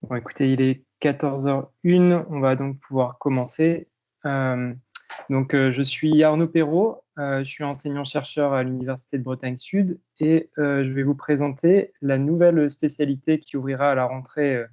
Bon, écoutez, il est 14h01, on va donc pouvoir commencer. Je suis Arnaud Perrault, je suis enseignant-chercheur à l'Université de Bretagne Sud et je vais vous présenter la nouvelle spécialité qui ouvrira à la rentrée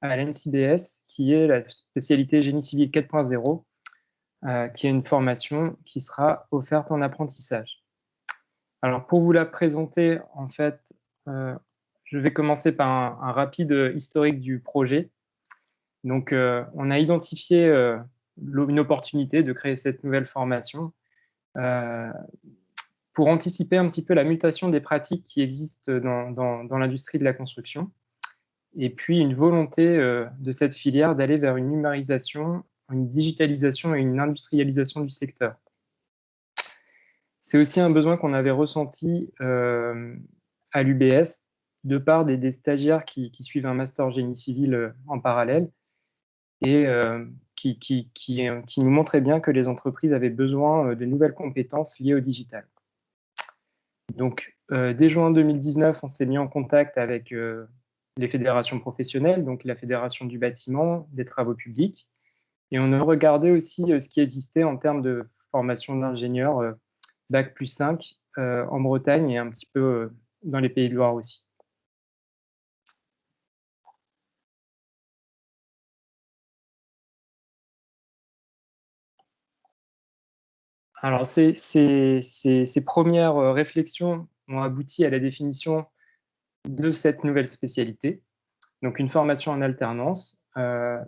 à l'NCBS, qui est la spécialité Génie civil 4.0, qui est une formation qui sera offerte en apprentissage. Alors, pour vous la présenter, en fait, je vais commencer par un rapide historique du projet. Donc, on a identifié une opportunité de créer cette nouvelle formation euh, pour anticiper un petit peu la mutation des pratiques qui existent dans l'industrie de la construction, et puis une volonté de cette filière d'aller vers une numérisation, une digitalisation et une industrialisation du secteur. C'est aussi un besoin qu'on avait ressenti à l'UBS, de part des stagiaires qui suivent un master génie civil en parallèle, et qui nous montrait bien que les entreprises avaient besoin de nouvelles compétences liées au digital. Donc, dès juin 2019, on s'est mis en contact avec les fédérations professionnelles, donc la Fédération du bâtiment, des travaux publics, et on a regardé aussi ce qui existait en termes de formation d'ingénieurs Bac+5 en Bretagne et un petit peu dans les Pays de Loire aussi. Alors, ces premières réflexions ont abouti à la définition de cette nouvelle spécialité, donc une formation en alternance,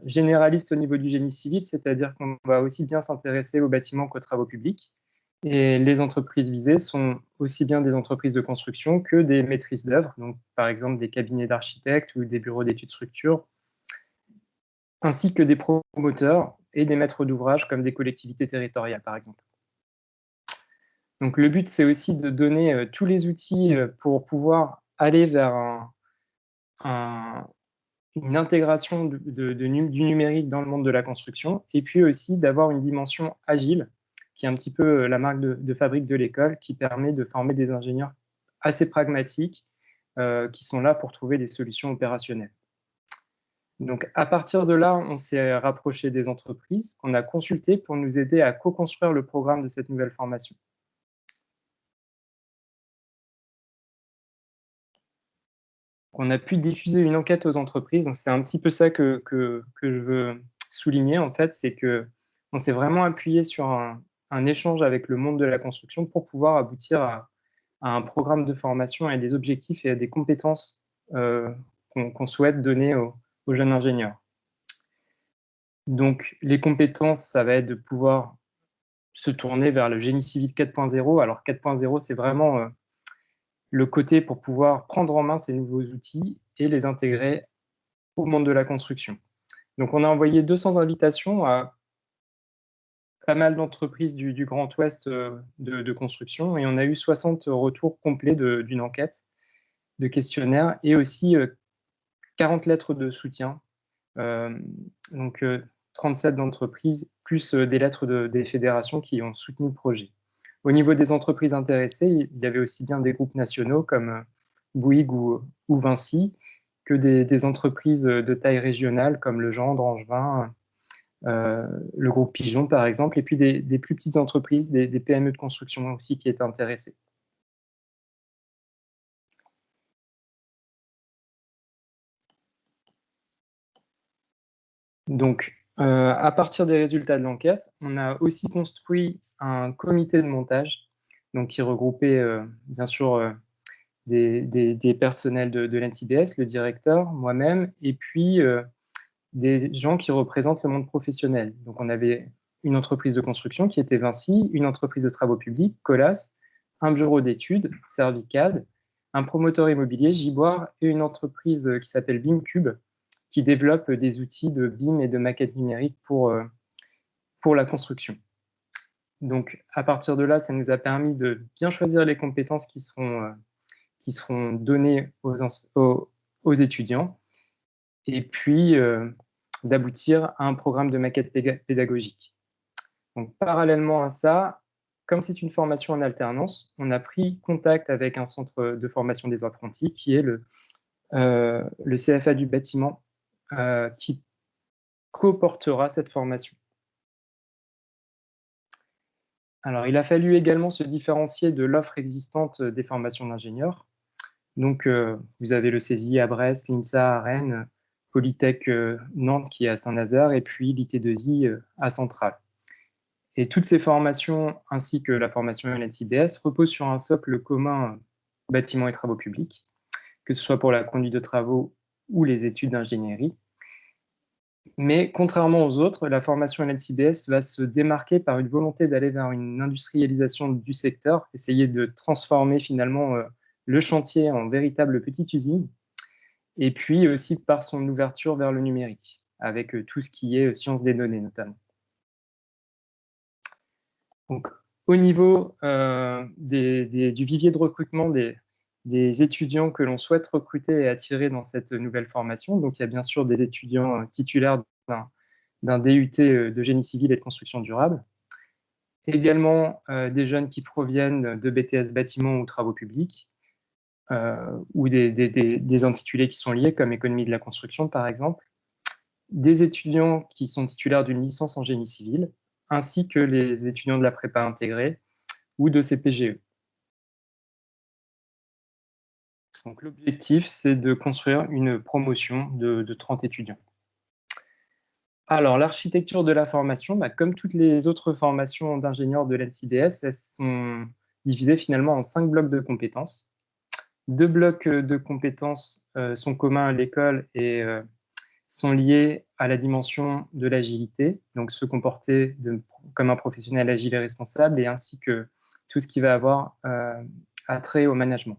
généraliste au niveau du génie civil, c'est-à-dire qu'on va aussi bien s'intéresser aux bâtiments qu'aux travaux publics. Et les entreprises visées sont aussi bien des entreprises de construction que des maîtrises d'œuvre, donc par exemple des cabinets d'architectes ou des bureaux d'études structures, ainsi que des promoteurs et des maîtres d'ouvrage comme des collectivités territoriales, par exemple. Donc le but, c'est aussi de donner tous les outils pour pouvoir aller vers une intégration du numérique dans le monde de la construction, et puis aussi d'avoir une dimension agile, qui est un petit peu la marque de fabrique de l'école, qui permet de former des ingénieurs assez pragmatiques, qui sont là pour trouver des solutions opérationnelles. Donc, à partir de là, on s'est rapproché des entreprises qu'on a consultées pour nous aider à co-construire le programme de cette nouvelle formation. On a pu diffuser une enquête aux entreprises, donc c'est un petit peu ça que je veux souligner, en fait, c'est qu'on s'est vraiment appuyé sur un échange avec le monde de la construction pour pouvoir aboutir à un programme de formation et des objectifs et à des compétences qu'on souhaite donner aux jeunes ingénieurs. Donc, les compétences, ça va être de pouvoir se tourner vers le génie civil 4.0. Alors, 4.0, c'est vraiment le côté pour pouvoir prendre en main ces nouveaux outils et les intégrer au monde de la construction. Donc, on a envoyé 200 invitations à pas mal d'entreprises du Grand Ouest de construction, et on a eu 60 retours complets d'une enquête, de questionnaires, et aussi 40 lettres de soutien. Donc, 37 d'entreprises, plus des lettres des fédérations qui ont soutenu le projet. Au niveau des entreprises intéressées, il y avait aussi bien des groupes nationaux comme Bouygues ou Vinci, que des entreprises de taille régionale comme Le Gendre, Angevin, le groupe Pigeon par exemple, et puis des plus petites entreprises, des PME de construction aussi qui étaient intéressées. Donc, à partir des résultats de l'enquête, on a aussi construit un comité de montage, donc qui regroupait bien sûr des personnels de l'NCBS, le directeur, moi-même, et puis des gens qui représentent le monde professionnel. Donc, on avait une entreprise de construction qui était Vinci, une entreprise de travaux publics, Colas, un bureau d'études, Servicad, un promoteur immobilier, Giboire, et une entreprise qui s'appelle BIMcube, qui développe des outils de BIM et de maquette numérique pour la construction. Donc, à partir de là, ça nous a permis de bien choisir les compétences qui seront données aux étudiants, et puis d'aboutir à un programme de maquette pédagogique. Donc, parallèlement à ça, comme c'est une formation en alternance, on a pris contact avec un centre de formation des apprentis qui est le CFA du bâtiment qui co-portera cette formation. Alors, il a fallu également se différencier de l'offre existante des formations d'ingénieurs. Donc, vous avez le CESI à Brest, l'INSA à Rennes, Polytech Nantes qui est à Saint-Nazaire, et puis l'IT2I à Centrale. Et toutes ces formations, ainsi que la formation LNCBS, reposent sur un socle commun bâtiments et travaux publics, que ce soit pour la conduite de travaux ou les études d'ingénierie. Mais contrairement aux autres, la formation LNCBS va se démarquer par une volonté d'aller vers une industrialisation du secteur, essayer de transformer finalement le chantier en véritable petite usine, et puis aussi par son ouverture vers le numérique, avec tout ce qui est sciences des données notamment. Donc, au niveau du vivier de recrutement des étudiants que l'on souhaite recruter et attirer dans cette nouvelle formation, donc il y a bien sûr des étudiants titulaires d'un DUT de génie civil et de construction durable, également des jeunes qui proviennent de BTS bâtiments ou travaux publics, ou des intitulés qui sont liés, comme économie de la construction par exemple, des étudiants qui sont titulaires d'une licence en génie civil, ainsi que les étudiants de la prépa intégrée ou de CPGE. Donc l'objectif, c'est de construire une promotion de 30 étudiants. Alors, l'architecture de la formation, comme toutes les autres formations d'ingénieurs de l'LCBS, elles sont divisées finalement en 5 blocs de compétences. 2 blocs de compétences sont communs à l'école et sont liés à la dimension de l'agilité, donc se comporter comme un professionnel agile et responsable, et ainsi que tout ce qui va avoir attrait au management.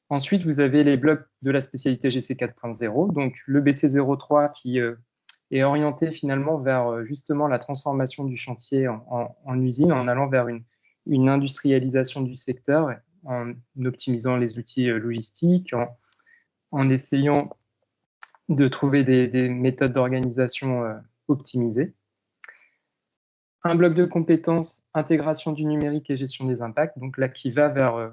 Ensuite, vous avez les blocs de la spécialité GC 4.0, donc le BC 03 qui est orienté finalement vers justement la transformation du chantier en usine, en allant vers une industrialisation du secteur, en optimisant les outils logistiques, en essayant de trouver des méthodes d'organisation optimisées. Un bloc de compétences, intégration du numérique et gestion des impacts, donc là qui va vers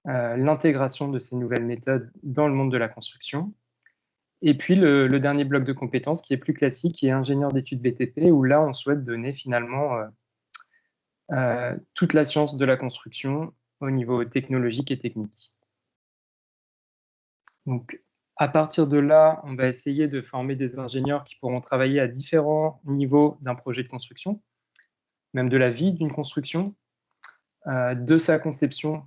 l'intégration de ces nouvelles méthodes dans le monde de la construction. Et puis le dernier bloc de compétences qui est plus classique, qui est ingénieur d'études BTP, où là on souhaite donner finalement toute la science de la construction au niveau technologique et technique. Donc à partir de là, on va essayer de former des ingénieurs qui pourront travailler à différents niveaux d'un projet de construction, même de la vie d'une construction, de sa conception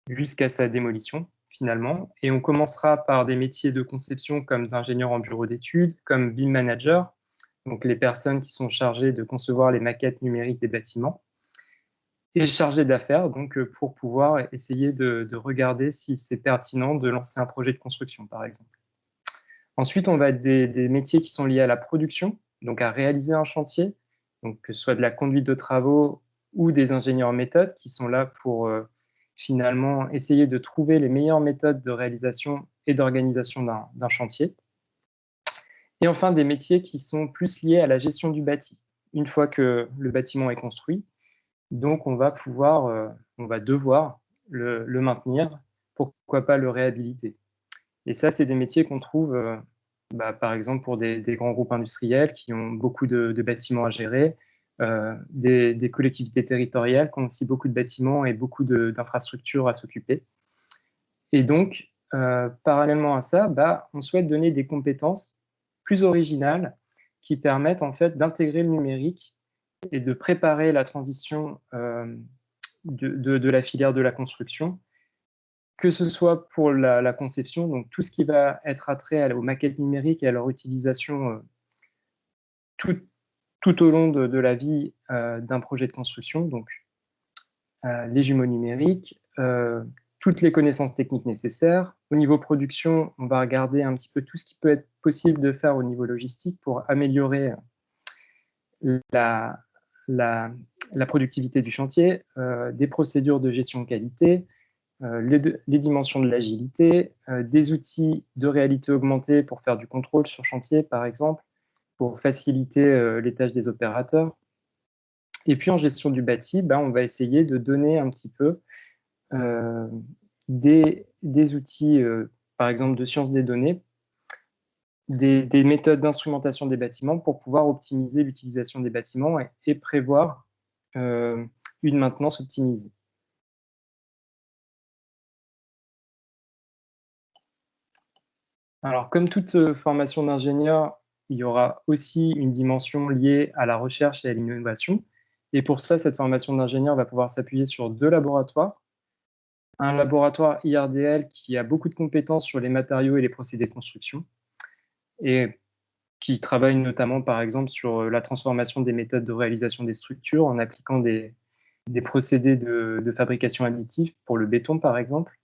jusqu'à sa démolition, finalement. Et on commencera par des métiers de conception comme d'ingénieur en bureau d'études, comme BIM manager, donc les personnes qui sont chargées de concevoir les maquettes numériques des bâtiments, et chargé d'affaires, donc pour pouvoir essayer de regarder si c'est pertinent de lancer un projet de construction, par exemple. Ensuite, on va être des métiers qui sont liés à la production, donc à réaliser un chantier, donc que ce soit de la conduite de travaux ou des ingénieurs méthodes qui sont là pour finalement essayer de trouver les meilleures méthodes de réalisation et d'organisation d'un chantier. Et enfin, des métiers qui sont plus liés à la gestion du bâti. Une fois que le bâtiment est construit, donc on va devoir le maintenir, pourquoi pas le réhabiliter. Et ça, c'est des métiers qu'on trouve, par exemple, pour des grands groupes industriels qui ont beaucoup de bâtiments à gérer, des collectivités territoriales qui ont aussi beaucoup de bâtiments et beaucoup d'infrastructures à s'occuper. Et donc, parallèlement à ça, on souhaite donner des compétences plus originales qui permettent en fait d'intégrer le numérique et de préparer la transition de la filière de la construction, que ce soit pour la conception, donc tout ce qui va être attrait aux maquettes numériques et à leur utilisation tout au long de la vie d'un projet de construction, donc les jumeaux numériques, toutes les connaissances techniques nécessaires. Au niveau production, on va regarder un petit peu tout ce qui peut être possible de faire au niveau logistique pour améliorer la productivité du chantier, des procédures de gestion de qualité, les dimensions de l'agilité, des outils de réalité augmentée pour faire du contrôle sur chantier, par exemple, pour faciliter les tâches des opérateurs. Et puis en gestion du bâti, on va essayer de donner un petit peu des outils, par exemple de sciences des données, des méthodes d'instrumentation des bâtiments pour pouvoir optimiser l'utilisation des bâtiments et prévoir une maintenance optimisée. Alors, comme toute formation d'ingénieur, il y aura aussi une dimension liée à la recherche et à l'innovation. Et pour ça, cette formation d'ingénieur va pouvoir s'appuyer sur 2 laboratoires. Un laboratoire IRDL qui a beaucoup de compétences sur les matériaux et les procédés de construction et qui travaille notamment, par exemple, sur la transformation des méthodes de réalisation des structures en appliquant des procédés de fabrication additive pour le béton, par exemple.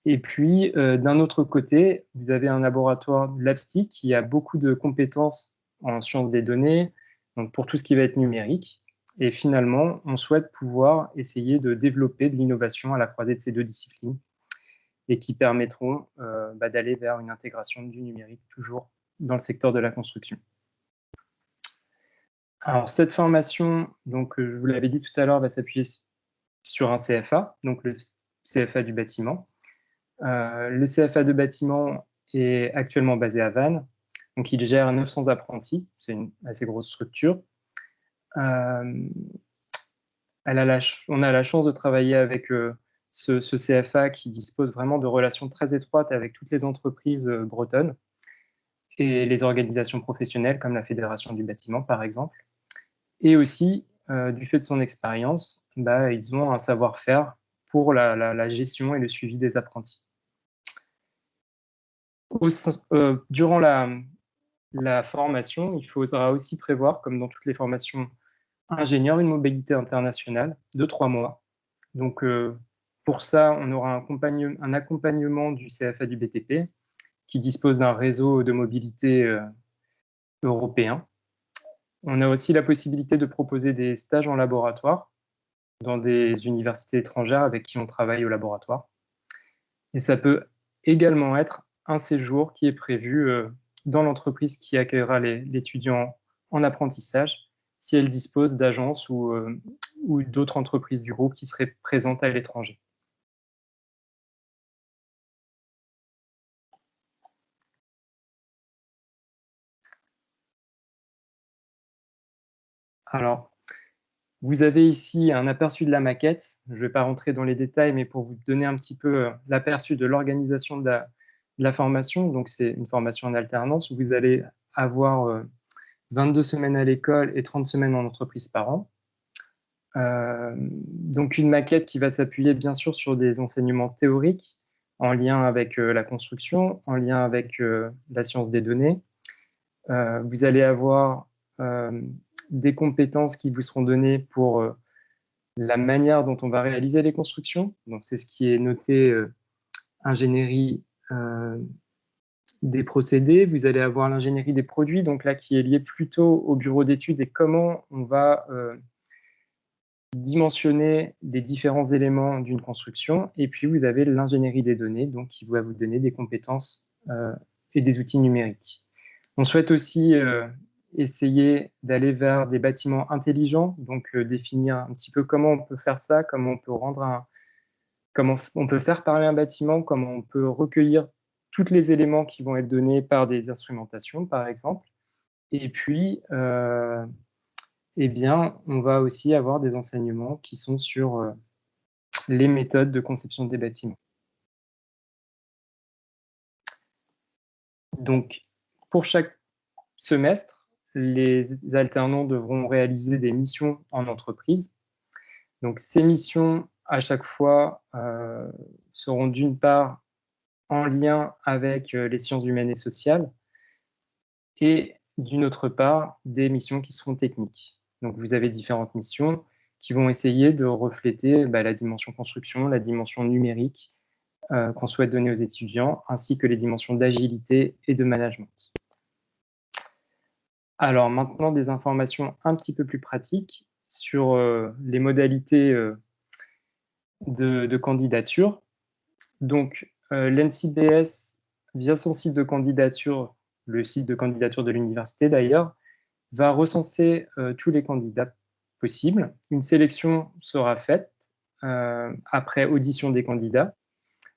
Et puis, d'un autre côté, vous avez un laboratoire LabSTIC qui a beaucoup de compétences en sciences des données, donc pour tout ce qui va être numérique. Et finalement, on souhaite pouvoir essayer de développer de l'innovation à la croisée de ces 2 disciplines et qui permettront d'aller vers une intégration du numérique toujours dans le secteur de la construction. Alors, cette formation, donc, je vous l'avais dit tout à l'heure, va s'appuyer sur un CFA, donc le CFA du bâtiment. Le CFA de bâtiment est actuellement basé à Vannes, donc il gère 900 apprentis, c'est une assez grosse structure. On a la chance de travailler avec ce CFA qui dispose vraiment de relations très étroites avec toutes les entreprises bretonnes et les organisations professionnelles comme la Fédération du bâtiment, par exemple. Et aussi, du fait de son expérience, ils ont un savoir-faire pour la gestion et le suivi des apprentis. Durant la formation, il faudra aussi prévoir, comme dans toutes les formations ingénieurs, une mobilité internationale de 3 mois. Donc, pour ça, on aura un accompagnement du CFA du BTP qui dispose d'un réseau de mobilité européen. On a aussi la possibilité de proposer des stages en laboratoire dans des universités étrangères avec qui on travaille au laboratoire. Et ça peut également être un séjour qui est prévu dans l'entreprise qui accueillera l'étudiant en apprentissage, si elle dispose d'agences ou d'autres entreprises du groupe qui seraient présentes à l'étranger. Alors, vous avez ici un aperçu de la maquette. Je ne vais pas rentrer dans les détails, mais pour vous donner un petit peu l'aperçu de l'organisation de la formation. Donc, c'est une formation en alternance où vous allez avoir 22 semaines à l'école et 30 semaines en entreprise par an. Donc, une maquette qui va s'appuyer bien sûr sur des enseignements théoriques en lien avec la construction, en lien avec la science des données. Vous allez avoir des compétences qui vous seront données pour la manière dont on va réaliser les constructions. Donc, c'est ce qui est noté ingénierie des procédés. Vous allez avoir l'ingénierie des produits, donc là, qui est liée plutôt au bureau d'études et comment on va dimensionner les différents éléments d'une construction. Et puis, vous avez l'ingénierie des données, donc qui va vous donner des compétences et des outils numériques. On souhaite aussi essayer d'aller vers des bâtiments intelligents, donc définir un petit peu comment on peut faire ça, comment on peut comment on peut faire parler un bâtiment, comment on peut recueillir tous les éléments qui vont être donnés par des instrumentations, par exemple. Et puis, eh bien, on va aussi avoir des enseignements qui sont sur les méthodes de conception des bâtiments. Donc, pour chaque semestre, les alternants devront réaliser des missions en entreprise. Donc, ces missions, à chaque fois, seront d'une part en lien avec les sciences humaines et sociales et d'une autre part, des missions qui seront techniques. Donc, vous avez différentes missions qui vont essayer de refléter la dimension construction, la dimension numérique qu'on souhaite donner aux étudiants, ainsi que les dimensions d'agilité et de management. Alors maintenant, des informations un petit peu plus pratiques sur les modalités de candidature. Donc, l'NCBS, via son site de candidature, le site de candidature de l'université d'ailleurs, va recenser tous les candidats possibles. Une sélection sera faite après audition des candidats.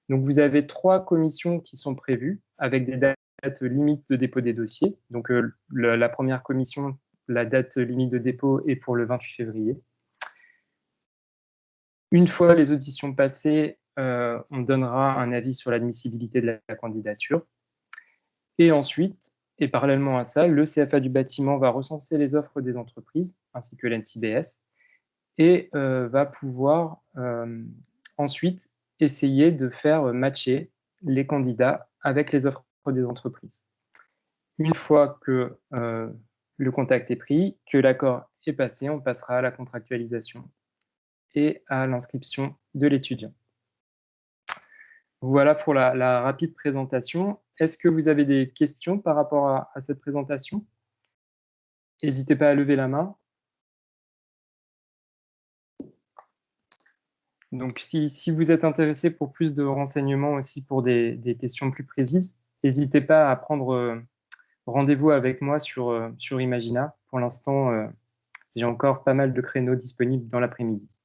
Donc, vous avez 3 commissions qui sont prévues avec des dates date limite de dépôt des dossiers. Donc, la première commission, la date limite de dépôt est pour le 28 février. Une fois les auditions passées, on donnera un avis sur l'admissibilité de la candidature. Et ensuite, et parallèlement à ça, le CFA du bâtiment va recenser les offres des entreprises, ainsi que l'NCBS, et va pouvoir ensuite essayer de faire matcher les candidats avec les offres des entreprises. Une fois que le contact est pris, que l'accord est passé, on passera à la contractualisation et à l'inscription de l'étudiant. Voilà pour la rapide présentation. Est-ce que vous avez des questions par rapport à cette présentation? N'hésitez pas à lever la main. Donc, si vous êtes intéressé pour plus de renseignements aussi pour des questions plus précises, n'hésitez pas à prendre rendez-vous avec moi sur Imagina. Pour l'instant, j'ai encore pas mal de créneaux disponibles dans l'après-midi.